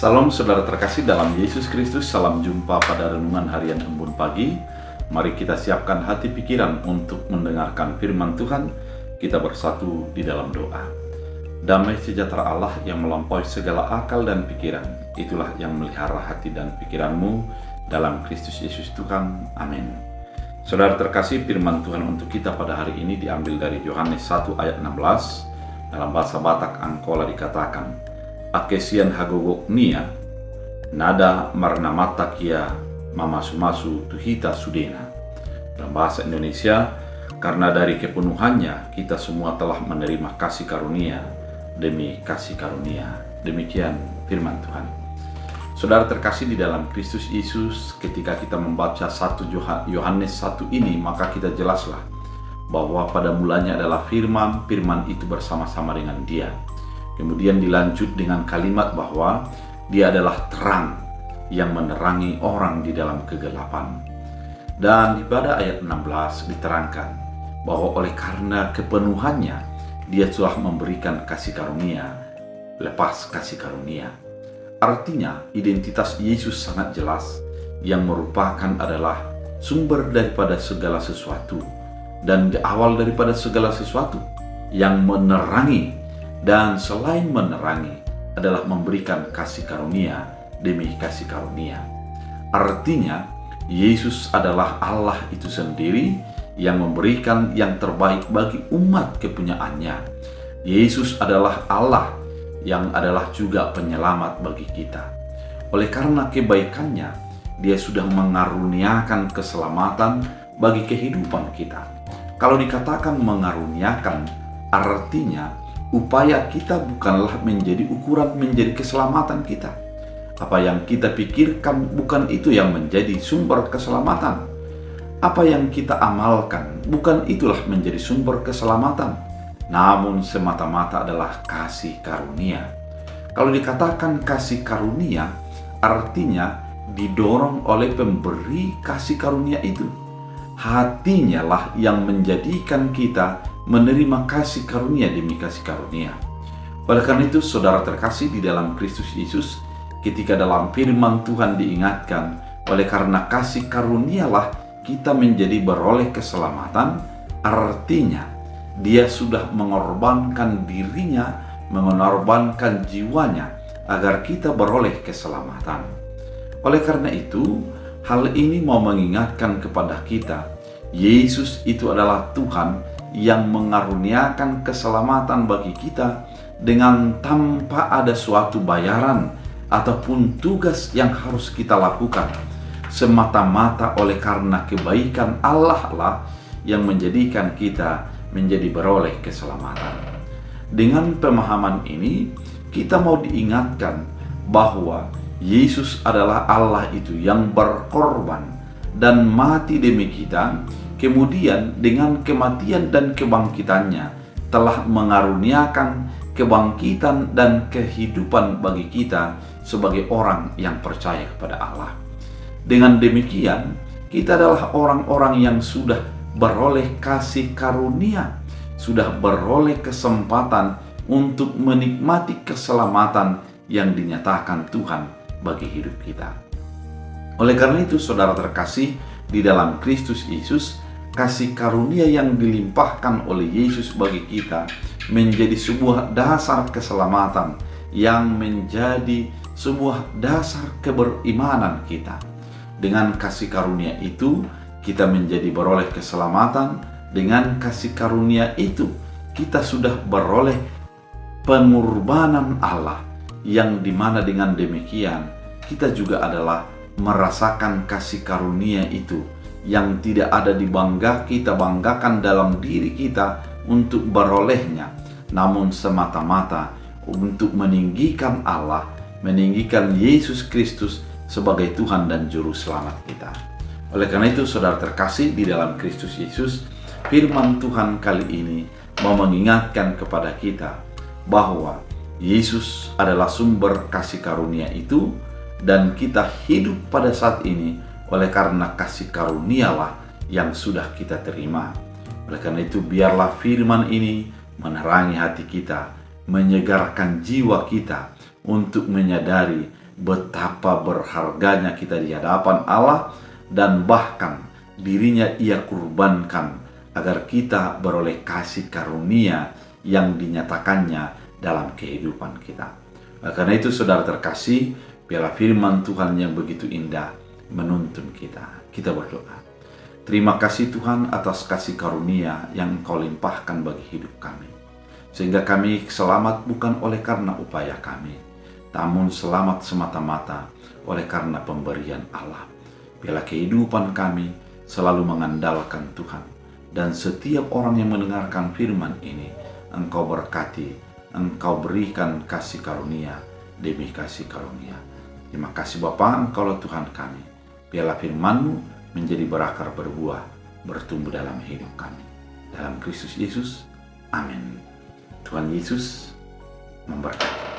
Salam saudara terkasih dalam Yesus Kristus, salam jumpa pada renungan harian Embun Pagi. Mari kita siapkan hati pikiran untuk mendengarkan firman Tuhan. Kita bersatu di dalam doa. Damai sejahtera Allah yang melampaui segala akal dan pikiran, itulah yang melihara hati dan pikiranmu dalam Kristus Yesus Tuhan. Amin. Saudara terkasih, firman Tuhan untuk kita pada hari ini diambil dari Yohanes 1 ayat 16. Dalam bahasa Batak Angkola dikatakan, Akesian hagogok nia, nada marna mata kia mamasu-masu tuhita sudena. Dalam bahasa Indonesia, karena dari kepenuhannya kita semua telah menerima kasih karunia demi kasih karunia. Demikian firman Tuhan. Saudara terkasih di dalam Kristus Yesus, ketika kita membaca 1 Yohanes 1 ini, maka kita jelaslah bahwa pada mulanya adalah firman, firman itu bersama-sama dengan Dia. Kemudian dilanjut dengan kalimat bahwa Dia adalah terang yang menerangi orang di dalam kegelapan. Dan pada ayat 16 diterangkan bahwa oleh karena kepenuhannya Dia telah memberikan kasih karunia lepas kasih karunia. Artinya identitas Yesus sangat jelas, yang merupakan adalah sumber daripada segala sesuatu dan awal daripada segala sesuatu, yang menerangi dan selain menerangi adalah memberikan kasih karunia demi kasih karunia. Artinya Yesus adalah Allah itu sendiri yang memberikan yang terbaik bagi umat kepunyaannya. Yesus adalah Allah yang adalah juga penyelamat bagi kita. Oleh karena kebaikannya, Dia sudah mengaruniakan keselamatan bagi kehidupan kita. Kalau dikatakan mengaruniakan, artinya upaya kita bukanlah menjadi ukuran menjadi keselamatan kita. Apa yang kita pikirkan bukan itu yang menjadi sumber keselamatan. Apa yang kita amalkan bukan itulah menjadi sumber keselamatan, namun semata-mata adalah kasih karunia. Kalau dikatakan kasih karunia, artinya didorong oleh pemberi kasih karunia itu. Hatinya lah yang menjadikan kita menerima kasih karunia demi kasih karunia. Oleh karena itu, saudara terkasih di dalam Kristus Yesus, ketika dalam firman Tuhan diingatkan, oleh karena kasih karunialah kita menjadi beroleh keselamatan, artinya Dia sudah mengorbankan dirinya, mengorbankan jiwanya agar kita beroleh keselamatan. Oleh karena itu, hal ini mau mengingatkan kepada kita, Yesus itu adalah Tuhan yang mengaruniakan keselamatan bagi kita dengan tanpa ada suatu bayaran ataupun tugas yang harus kita lakukan. Semata-mata oleh karena kebaikan Allah lah yang menjadikan kita menjadi beroleh keselamatan. Dengan pemahaman ini, kita mau diingatkan bahwa Yesus adalah Allah itu yang berkorban dan mati demi kita, kemudian dengan kematian dan kebangkitannya telah mengaruniakan kebangkitan dan kehidupan bagi kita sebagai orang yang percaya kepada Allah. Dengan demikian, kita adalah orang-orang yang sudah beroleh kasih karunia, sudah beroleh kesempatan untuk menikmati keselamatan yang dinyatakan Tuhan bagi hidup kita. Oleh karena itu, saudara terkasih di dalam Kristus Yesus, kasih karunia yang dilimpahkan oleh Yesus bagi kita menjadi sebuah dasar keselamatan yang menjadi sebuah dasar keberimanan kita. Dengan kasih karunia itu, kita menjadi beroleh keselamatan. Dengan kasih karunia itu, kita sudah beroleh pengorbanan Allah, yang dimana dengan demikian kita juga adalah merasakan kasih karunia itu yang tidak ada kita banggakan dalam diri kita untuk berolehnya, namun semata-mata untuk meninggikan Allah, meninggikan Yesus Kristus sebagai Tuhan dan Juru Selamat kita. Oleh karena itu, saudara terkasih di dalam Kristus Yesus, firman Tuhan kali ini mau mengingatkan kepada kita bahwa Yesus adalah sumber kasih karunia itu, dan kita hidup pada saat ini oleh karena kasih karunialah yang sudah kita terima. Oleh karena itu, biarlah firman ini menerangi hati kita, menyegarkan jiwa kita untuk menyadari betapa berharganya kita di hadapan Allah, dan bahkan dirinya Ia kurbankan agar kita beroleh kasih karunia yang dinyatakannya dalam kehidupan kita. Karena itu saudara terkasih, biarlah firman Tuhan yang begitu indah menuntun kita. Kita berdoa. Terima kasih Tuhan atas kasih karunia yang Engkau limpahkan bagi hidup kami. Sehingga kami selamat bukan oleh karena upaya kami, namun selamat semata-mata oleh karena pemberian Allah. Biarlah kehidupan kami selalu mengandalkan Tuhan. Dan setiap orang yang mendengarkan firman ini, Engkau berkati, Engkau berikan kasih karunia demi kasih karunia. Terima kasih Bapa, Engkaulah Tuhan kami. Biarlah firman-Mu menjadi berakar berbuah, bertumbuh dalam hidup kami. Dalam Kristus Yesus, amin. Tuhan Yesus memberkati.